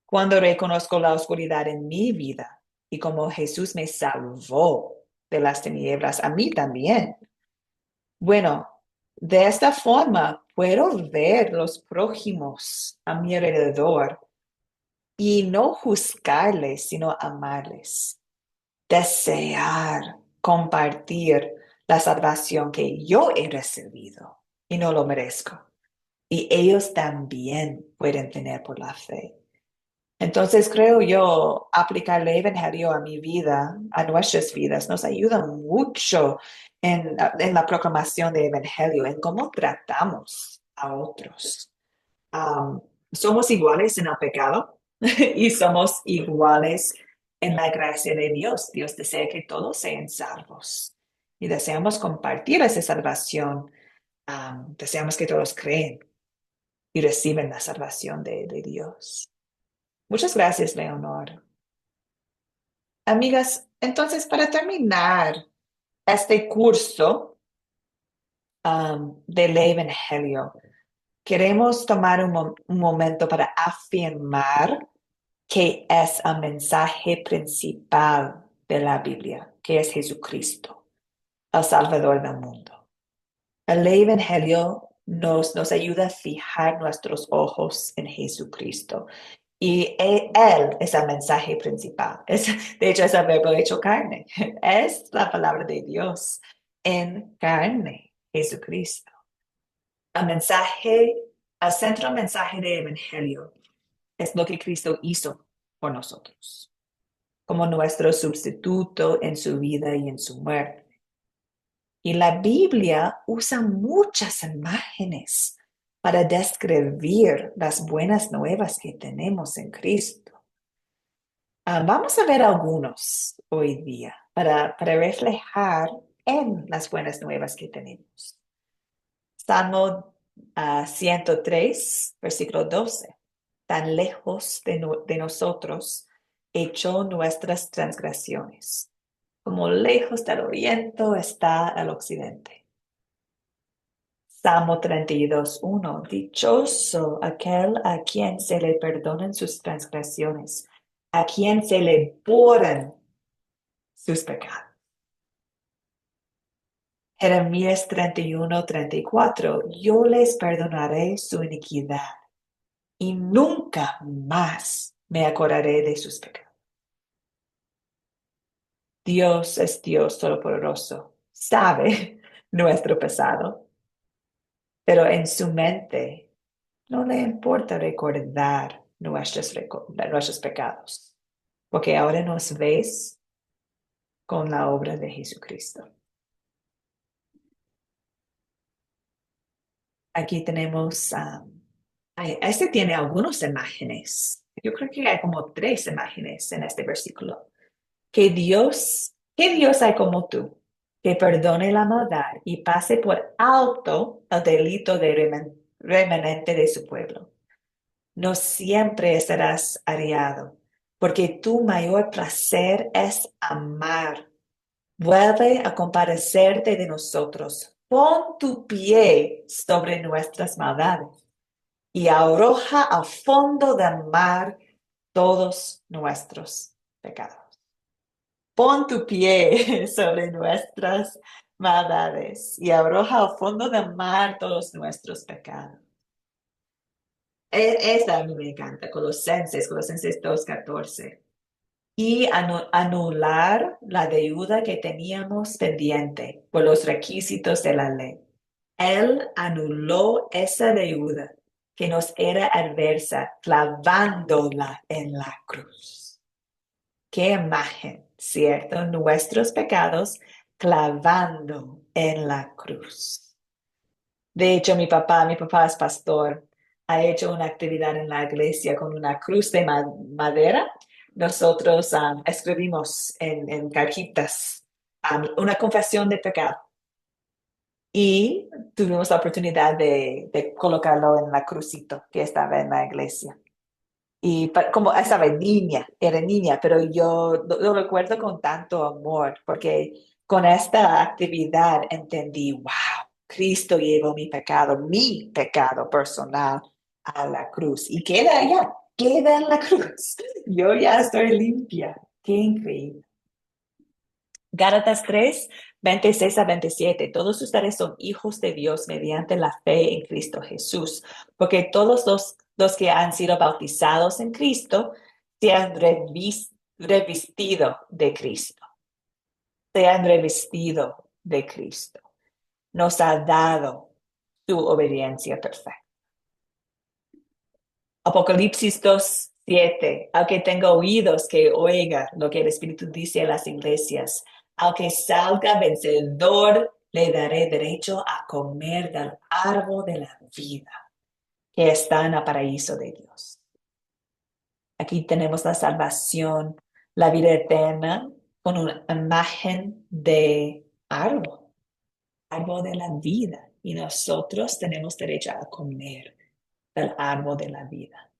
A: cuando reconozco la oscuridad en mi vida y como Jesús me salvó de las tinieblas, a mí también. Bueno, de esta forma puedo ver los prójimos a mi alrededor y no juzgarles, sino amarles, desear compartir la salvación que yo he recibido y no lo merezco. Y ellos también pueden tener por la fe. Entonces creo yo, aplicar el Evangelio a mi vida, a nuestras vidas, nos ayuda mucho en la proclamación del Evangelio, en cómo tratamos a otros. Um, Somos iguales en el pecado y somos iguales en la gracia de Dios. Dios desea que todos sean salvos y deseamos compartir esa salvación. Deseamos que todos creen y reciben la salvación de Dios. Muchas gracias, Leonor. Amigas, entonces para terminar este curso del Evangelio, queremos tomar un momento para afirmar que es el mensaje principal de la Biblia, que es Jesucristo, el Salvador del mundo. El Evangelio nos ayuda a fijar nuestros ojos en Jesucristo. Y él es el mensaje principal. De hecho, es el verbo hecho carne. Es la palabra de Dios en carne, Jesucristo. El mensaje, el centro mensaje del Evangelio es lo que Cristo hizo por nosotros, como nuestro sustituto en su vida y en su muerte. Y la Biblia usa muchas imágenes para describir las buenas nuevas que tenemos en Cristo. Vamos a ver algunos hoy día para reflejar en las buenas nuevas que tenemos. Salmo 103, versículo 12. Tan lejos de nosotros echó nuestras transgresiones, como lejos del oriente está el occidente. Salmo 32:1. Dichoso aquel a quien se le perdonan sus transgresiones, a quien se le borran sus pecados. Jeremías 31:34. Yo les perdonaré su iniquidad y nunca más me acordaré de sus pecados. Dios es Dios todopoderoso, sabe nuestro pasado, pero en su mente no le importa recordar nuestros pecados, porque ahora nos ves con la obra de Jesucristo. Aquí tenemos, este tiene algunas imágenes. Yo creo que hay como 3 imágenes en este versículo. ¿Qué Dios hay como tú, que perdone la maldad y pase por alto el delito de remanente de su pueblo? No siempre serás ariado, porque tu mayor placer es amar. Vuelve a compadecerte de nosotros. Pon tu pie sobre nuestras maldades y arroja al fondo del mar todos nuestros pecados. Pon tu pie sobre nuestras maldades y arroja al fondo del mar todos nuestros pecados. Esta a mí me encanta, Colosenses 2:14. Y anular la deuda que teníamos pendiente por los requisitos de la ley. Él anuló esa deuda que nos era adversa, clavándola en la cruz. Qué imagen, ¿cierto? Nuestros pecados clavando en la cruz. De hecho, mi papá es pastor, ha hecho una actividad en la iglesia con una cruz de madera. Nosotros escribimos en cajitas una confesión de pecado y tuvimos la oportunidad de colocarlo en la crucito que estaba en la iglesia. Y como estaba niña, era niña, pero yo lo recuerdo con tanto amor, porque con esta actividad entendí, wow, Cristo llevó mi pecado personal a la cruz. Y queda allá, queda en la cruz. Yo ya estoy limpia. Qué increíble. Gálatas 3:26-27. Todos ustedes son hijos de Dios mediante la fe en Cristo Jesús, porque todos los que han sido bautizados en Cristo se han revestido de Cristo. Se han revestido de Cristo. Nos ha dado su obediencia perfecta. Apocalipsis 2:7. Al que tenga oídos, que oiga lo que el Espíritu dice a las iglesias. Al que salga vencedor, le daré derecho a comer del árbol de la vida que está en el paraíso de Dios. Aquí tenemos la salvación, la vida eterna, con una imagen de árbol de la vida. Y nosotros tenemos derecho a comer del árbol de la vida.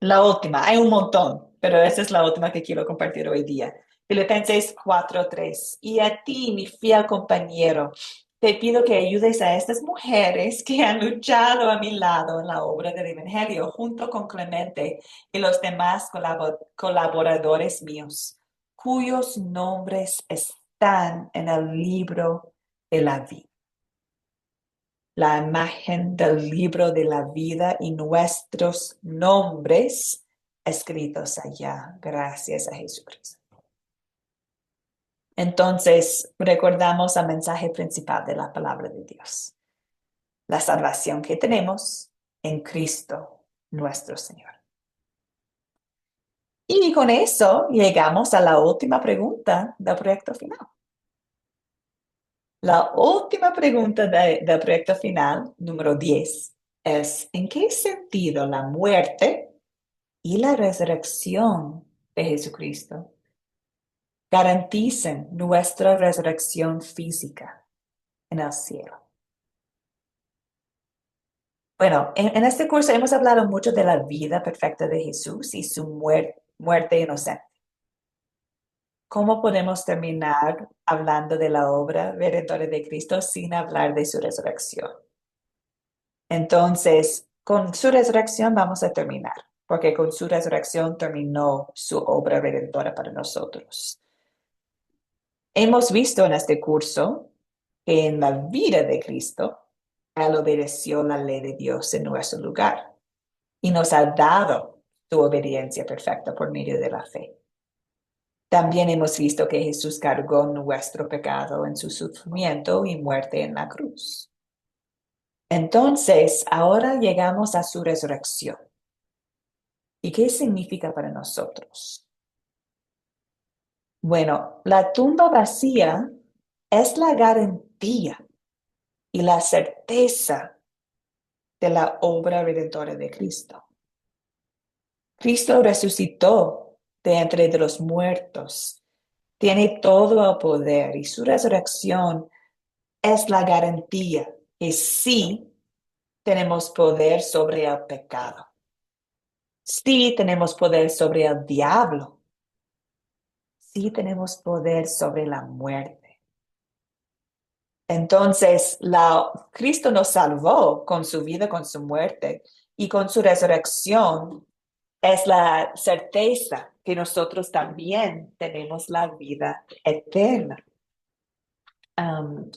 A: La última, hay un montón, pero esa es la última que quiero compartir hoy día. Filipenses 4:3. Y a ti, mi fiel compañero, te pido que ayudes a estas mujeres que han luchado a mi lado en la obra del Evangelio, junto con Clemente y los demás colaboradores míos, cuyos nombres están en el libro de la vida. La imagen del libro de la vida y nuestros nombres escritos allá, gracias a Jesucristo. Entonces, recordamos el mensaje principal de la palabra de Dios, la salvación que tenemos en Cristo nuestro Señor. Y con eso llegamos a la última pregunta del proyecto final. La última pregunta del proyecto final, número 10, es: ¿en qué sentido la muerte y la resurrección de Jesucristo garantizan nuestra resurrección física en el cielo? Bueno, en este curso hemos hablado mucho de la vida perfecta de Jesús y su muerte inocente. ¿Cómo podemos terminar hablando de la obra redentora de Cristo sin hablar de su resurrección? Entonces, con su resurrección vamos a terminar, porque con su resurrección terminó su obra redentora para nosotros. Hemos visto en este curso que en la vida de Cristo, Él obedeció la ley de Dios en nuestro lugar y nos ha dado su obediencia perfecta por medio de la fe. También hemos visto que Jesús cargó nuestro pecado en su sufrimiento y muerte en la cruz. Entonces, ahora llegamos a su resurrección. ¿Y qué significa para nosotros? Bueno, la tumba vacía es la garantía y la certeza de la obra redentora de Cristo. Cristo resucitó de entre los muertos, tiene todo el poder y su resurrección es la garantía que sí tenemos poder sobre el pecado. Sí tenemos poder sobre el diablo. Sí tenemos poder sobre la muerte. Entonces, Cristo nos salvó con su vida, con su muerte y con su resurrección. Es la certeza que nosotros también tenemos la vida eterna.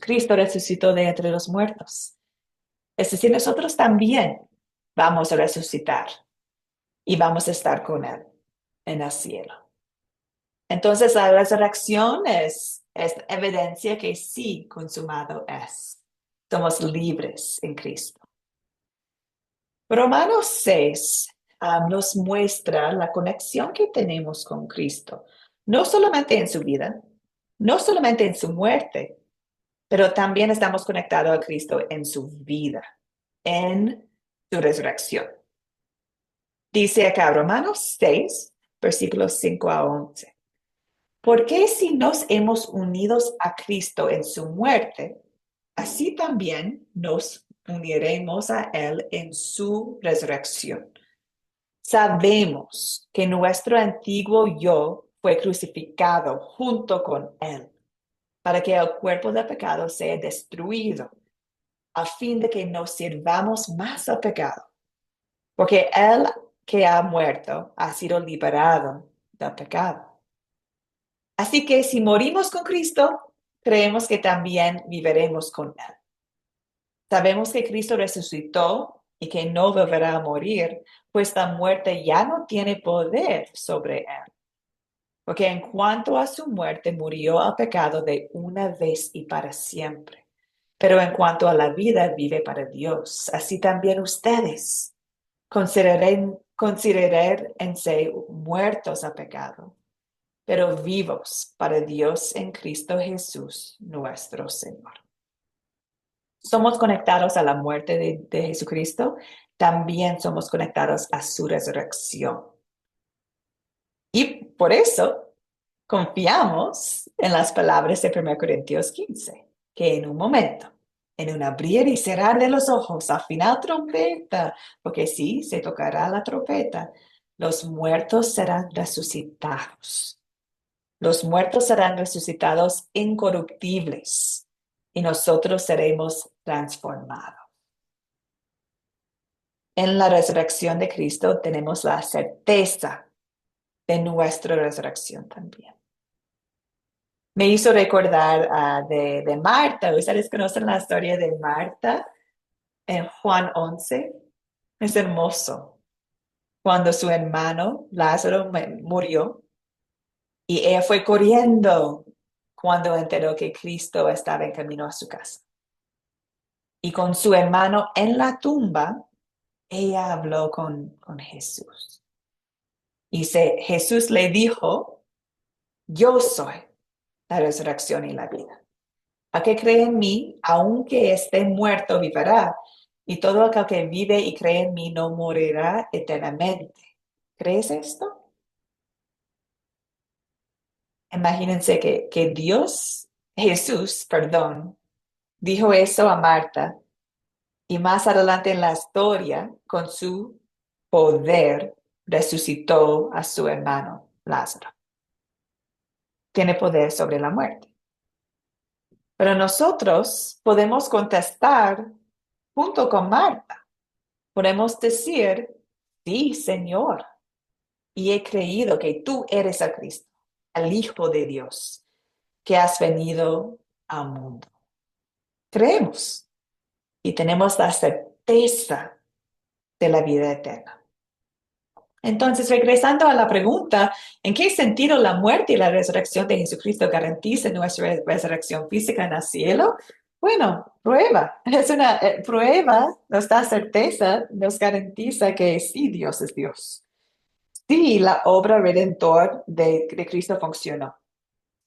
A: Cristo resucitó de entre los muertos. Es decir, nosotros también vamos a resucitar y vamos a estar con Él en el cielo. Entonces, la resurrección es evidencia que sí, consumado es. Somos libres en Cristo. Romanos 6 nos muestra la conexión que tenemos con Cristo, no solamente en su vida, no solamente en su muerte, pero también estamos conectados a Cristo en su vida, en su resurrección. Dice acá Romanos 6, versículos 5 a 11. Porque si nos hemos unidos a Cristo en su muerte, así también nos uniremos a Él en su resurrección. Sabemos que nuestro antiguo yo fue crucificado junto con Él, para que el cuerpo del pecado sea destruido, a fin de que no sirvamos más al pecado, porque Él que ha muerto ha sido liberado del pecado. Así que si morimos con Cristo, creemos que también viviremos con Él. Sabemos que Cristo resucitó y que no volverá a morir, pues la muerte ya no tiene poder sobre Él. Porque en cuanto a su muerte, murió al pecado de una vez y para siempre. Pero en cuanto a la vida, vive para Dios. Así también ustedes considérense muertos al pecado, pero vivos para Dios en Cristo Jesús, nuestro Señor. Somos conectados a la muerte de Jesucristo, también somos conectados a su resurrección. Y por eso confiamos en las palabras de 1 Corintios 15, que en un momento, en un abrir y cerrar de los ojos, al final trompeta, porque sí, se tocará la trompeta, los muertos serán resucitados. Los muertos serán resucitados incorruptibles y nosotros seremos transformados. En la resurrección de Cristo tenemos la certeza de nuestra resurrección también. Me hizo recordar de Marta. ¿Ustedes conocen la historia de Marta en Juan 11? Es hermoso. Cuando su hermano Lázaro murió y ella fue corriendo cuando enteró que Cristo estaba en camino a su casa. Y con su hermano en la tumba, ella habló con Jesús. Y Jesús le dijo: yo soy la resurrección y la vida. A que cree en mí, aunque esté muerto, vivirá. Y todo aquel que vive y cree en mí no morirá eternamente. ¿Crees esto? Imagínense que Dios, Jesús, perdón, dijo eso a Marta y más adelante en la historia, con su poder, resucitó a su hermano Lázaro. Tiene poder sobre la muerte. Pero nosotros podemos contestar junto con Marta. Podemos decir, sí, Señor, y he creído que tú eres el Cristo, el Hijo de Dios, que has venido al mundo. Creemos y tenemos la certeza de la vida eterna. Entonces, regresando a la pregunta, ¿en qué sentido la muerte y la resurrección de Jesucristo garantizan nuestra resurrección física en el cielo? Bueno, prueba. Es una prueba, nos da certeza, nos garantiza que sí, Dios es Dios. Sí, la obra redentor de Cristo funcionó.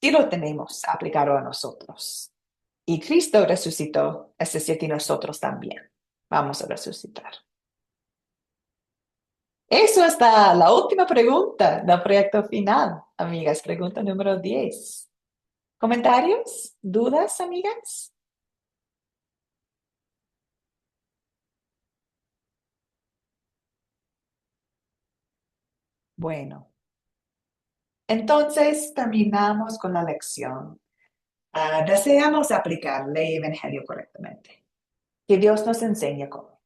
A: Sí lo tenemos aplicado a nosotros. Y Cristo resucitó, es decir, que nosotros también vamos a resucitar. Eso está la última pregunta del proyecto final, amigas. Pregunta número 10. ¿Comentarios? ¿Dudas, amigas? Bueno, entonces terminamos con la lección. Deseamos aplicar ley y evangelio correctamente. Que Dios nos enseñe cómo.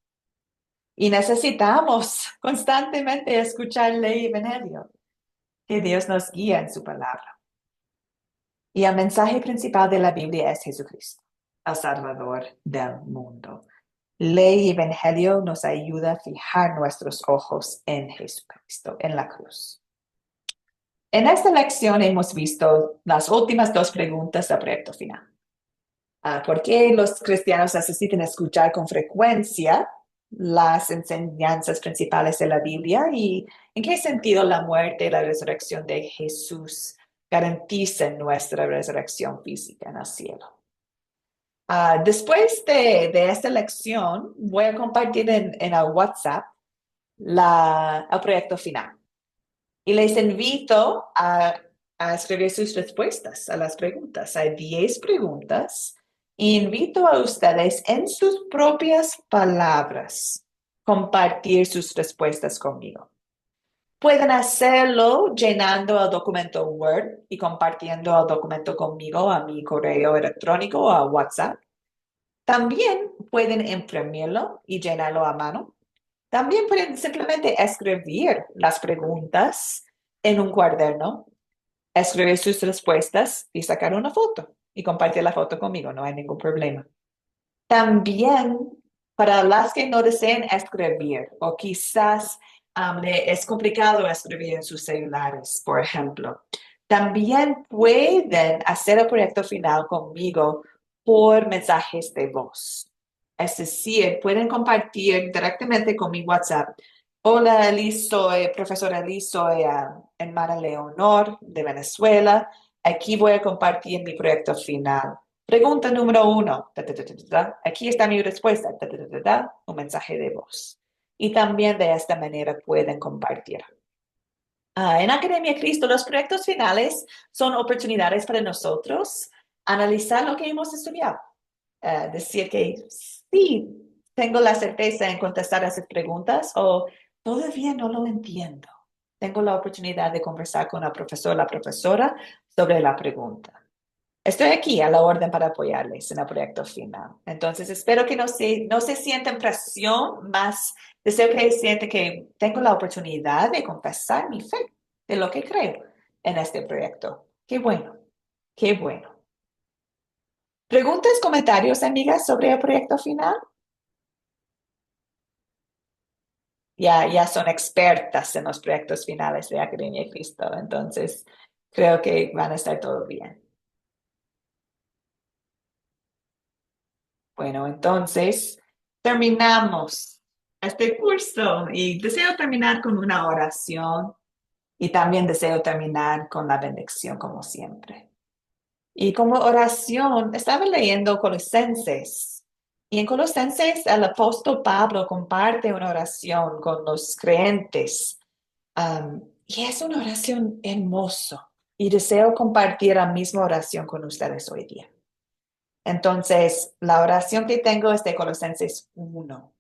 A: Y necesitamos constantemente escuchar ley y evangelio. Que Dios nos guíe en su palabra. Y el mensaje principal de la Biblia es Jesucristo, el Salvador del mundo. Ley y evangelio nos ayuda a fijar nuestros ojos en Jesucristo, en la cruz. En esta lección hemos visto las últimas dos preguntas del proyecto final. ¿Por qué los cristianos necesitan escuchar con frecuencia las enseñanzas principales de la Biblia? ¿Y en qué sentido la muerte y la resurrección de Jesús garantizan nuestra resurrección física en el cielo? Después de esta lección, voy a compartir en el WhatsApp el proyecto final. Y les invito a escribir sus respuestas a las preguntas. Hay 10 preguntas. Invito a ustedes en sus propias palabras compartir sus respuestas conmigo. Pueden hacerlo llenando el documento Word y compartiendo el documento conmigo a mi correo electrónico o a WhatsApp. También pueden imprimirlo y llenarlo a mano. También pueden simplemente escribir las preguntas en un cuaderno, escribir sus respuestas y sacar una foto y compartir la foto conmigo. No hay ningún problema. También para las que no deseen escribir o quizás es complicado escribir en sus celulares, por ejemplo, también pueden hacer el proyecto final conmigo por mensajes de voz. Es decir, pueden compartir directamente con mi WhatsApp. Hola, Liz, soy profesora Liz, soy hermana Leonor de Venezuela. Aquí voy a compartir mi proyecto final. Pregunta número 1. Aquí está mi respuesta. Un mensaje de voz. Y también de esta manera pueden compartir. En Academia Cristo, los proyectos finales son oportunidades para nosotros analizar lo que hemos estudiado. Decir que sí, tengo la certeza en contestar a esas preguntas o todavía no lo entiendo. Tengo la oportunidad de conversar con el profesor, la profesora sobre la pregunta. Estoy aquí a la orden para apoyarles en el proyecto final. Entonces, espero que no se sientan presión, más deseo que sienten que tengo la oportunidad de confesar mi fe de lo que creo en este proyecto. Qué bueno, qué bueno. ¿Preguntas, comentarios, amigas, sobre el proyecto final? Ya son expertas en los proyectos finales de Academia de Cristo, entonces creo que van a estar todo bien. Bueno, entonces terminamos este curso y deseo terminar con una oración y también deseo terminar con la bendición como siempre. Y como oración, estaba leyendo Colosenses. Y en Colosenses, el apóstol Pablo comparte una oración con los creyentes. Y es una oración hermosa. Y deseo compartir la misma oración con ustedes hoy día. Entonces, la oración que tengo es de Colosenses 1.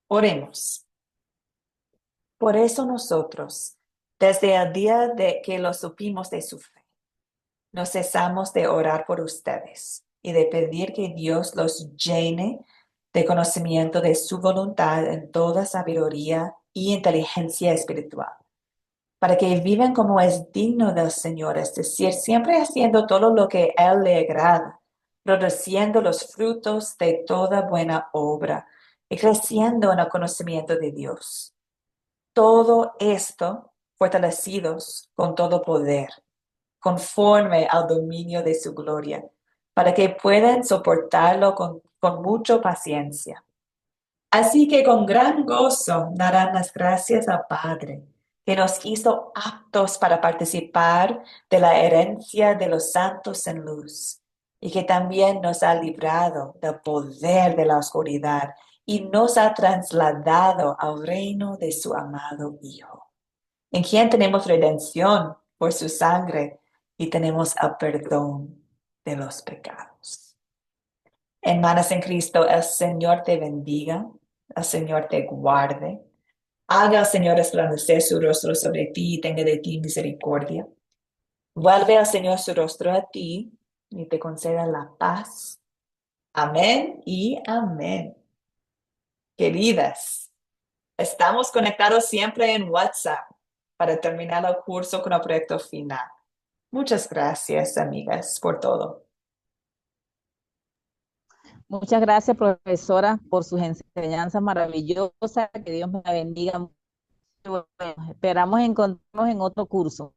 A: Oremos. Por eso nosotros, desde el día de que lo supimos de su fe, no cesamos de orar por ustedes y de pedir que Dios los llene de conocimiento de su voluntad en toda sabiduría y inteligencia espiritual, para que vivan como es digno del Señor, es decir, siempre haciendo todo lo que Él le agrada, produciendo los frutos de toda buena obra y creciendo en el conocimiento de Dios. Todo esto fortalecidos con todo poder conforme al dominio de su gloria, para que puedan soportarlo con mucha paciencia. Así que con gran gozo darán las gracias al Padre, que nos hizo aptos para participar de la herencia de los santos en luz, y que también nos ha librado del poder de la oscuridad y nos ha trasladado al reino de su amado Hijo, en quien tenemos redención por su sangre y tenemos el perdón de los pecados. Hermanas en Cristo, el Señor te bendiga, el Señor te guarde, haga el Señor resplandecer su rostro sobre ti y tenga de ti misericordia. Vuelve al Señor su rostro a ti y te conceda la paz. Amén y amén. Queridas, estamos conectados siempre en WhatsApp para terminar el curso con el proyecto final. Muchas gracias, amigas, por todo.
B: Muchas gracias, profesora, por sus enseñanzas maravillosas. Que Dios me la bendiga. Bueno, esperamos encontrarnos en otro curso.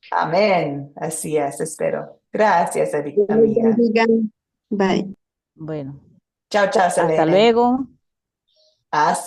A: Amén. Así es, espero. Gracias,
C: Dios los
A: amiga.
C: bendiga. Bye.
B: Bueno,
A: Chao, chao,
B: hasta
A: Selene.
B: luego.
A: Hasta